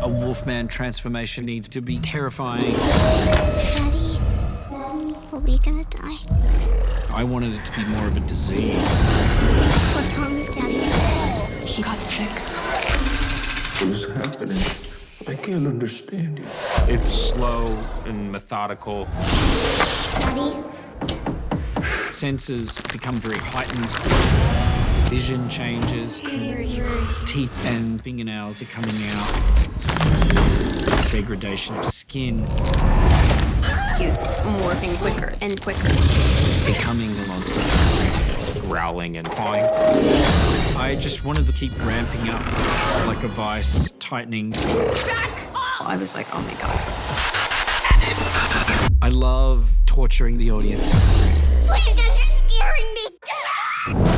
A wolfman transformation needs to be terrifying. Daddy, are we gonna die? I wanted it to be more of a disease. What's wrong with Daddy? He got sick. What is happening? I can't understand you. It's slow and methodical. Daddy? Senses become very heightened. Vision changes. Teeth and fingernails are coming out. Degradation of skin. He's morphing quicker and quicker. Becoming the monster. Growling and clawing. I just wanted to keep ramping up like a vice, tightening. I was like, oh my God. I love torturing the audience. Please, Dad, you're scaring me.